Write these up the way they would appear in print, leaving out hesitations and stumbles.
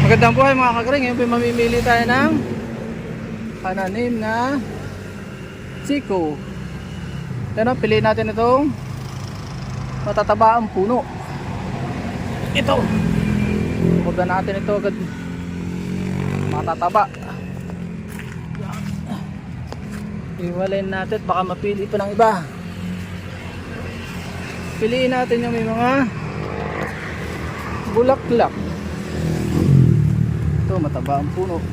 Magandang buhay mga kagring. Ngayon po mamimili tayo ng pananim na siko. Pero piliin natin itong matataba ang puno. Ito. Huwag natin ito agad matataba. Iwalayin natin, baka mapili pa ng iba. Piliin natin yung may mga bulaklak. Ito, mataba ang puno.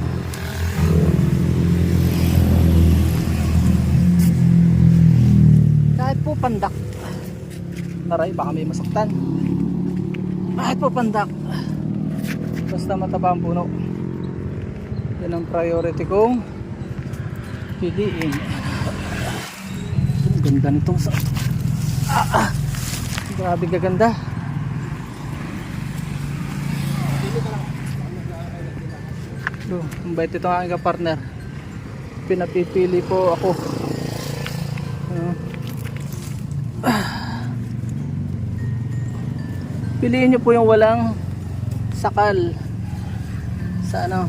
Kahit po pandak, taray, baka may masaktan. Kahit po pandak, basta mataba ang puno, yan ang priority kong piliin. Ang ganda nitong sa grabe gaganda. So, mabait ito ang aking partner. Pinapipili po ako. Piliin nyo po yung walang sakal sa ano,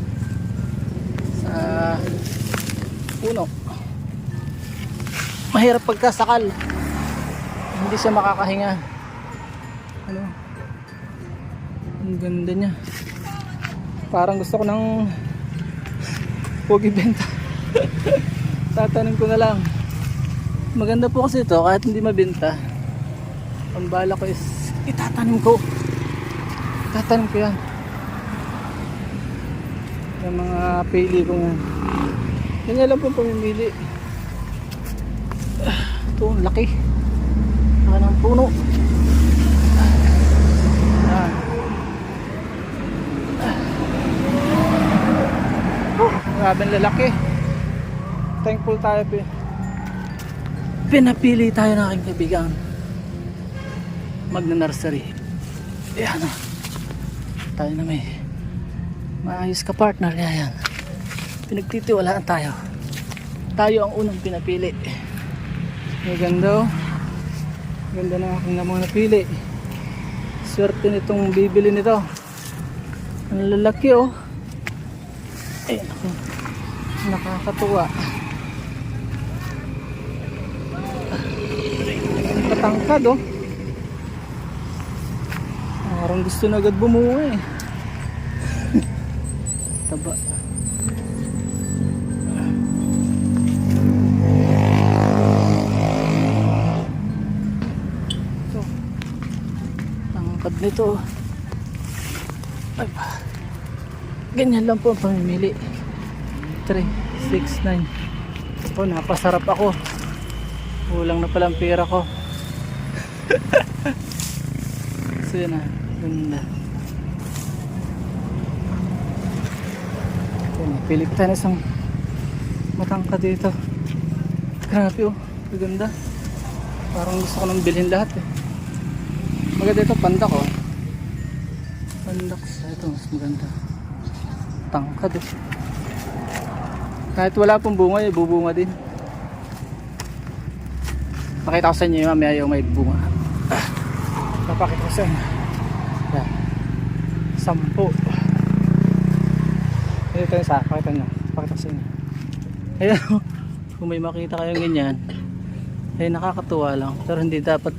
sa puno. Mahirap pagkasakal, hindi siya makakahinga. Ano, ang ganda niya. Parang gusto ko ng pogi benta. Tatanim ko na lang. Maganda po kasi ito kahit hindi mabenta. Ang bala ko is itatanim ko. Itatanim ko yan. Yung mga pili ko yan. Ganyan lang po pamimili. Ito ang laki. Laki ng puno. Yan. Grabing lalaki. Thankful tayo pinapili tayo ng aking kaibigan magna-nursery. Ayan o, tayo na may maayos ka partner. Yan, pinagtitiwalaan tayo. Tayo ang unang pinapili. Maganda o, ganda na aking namang napili. Swerte nitong bibili nito. Ang lalaki o. Ay, naku, nakakatuwa. Katangkad oh. Parang gusto na agad bumuha eh. Taba. Ito, tangkad nito. Ay ba, ganyan lang po ang pamimili. 3, 6, 9. Oh, napasarap ako. Kulang na palang pera ko. So yun na, ganda. Pilip tayo na isang matangka dito. Grabe oh, ganda. Parang gusto ko nang bilhin lahat eh. Maganda ito, pandak oh. Pandak sa ito, mas maganda. Tangkad eh. Kahit wala pong bunga, eh, bubunga din. Pakita ko sa inyo yung mamaya yung may bunga. Papakita ko sa inyo. Yan. 10. Ito yung isa, pakita nyo. Pakita ko sa inyo. Ayan, kung may makita kayong ganyan, ay nakakatuwa lang. Pero hindi dapat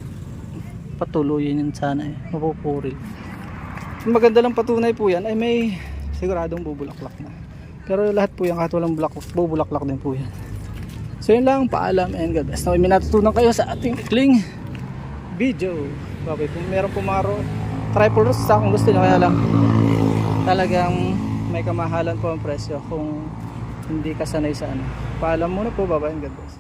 patuloyin yun sana eh. Mapupuril. Maganda lang patunay po yan ay may siguradong bubulaklak na. Pero lahat po yan kahit walang bubulaklak din po yan. So yun lang, paalam and God bless. Now, may natutunan kayo sa ating ikling video. Bakit? Kung meron po mga triple roots kung gusto nyo, kaya lang talagang may kamahalan po ang presyo kung hindi ka sanay sa ano. Paalam muna po, bye-bye and God bless.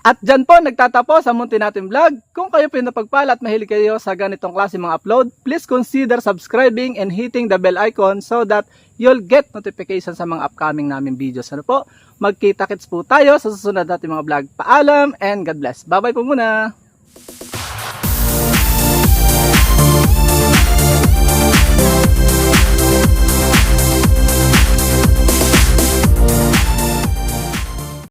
At dyan po nagtatapos ang munti natin vlog. Kung kayo pinapagpala at mahilig kayo sa ganitong klase mga upload, please consider subscribing and hitting the bell icon so that you'll get notification sa mga upcoming namin videos. Ano po? Magkita-kits po tayo sa susunod natin mga vlog. Paalam and God bless. Bye bye po muna.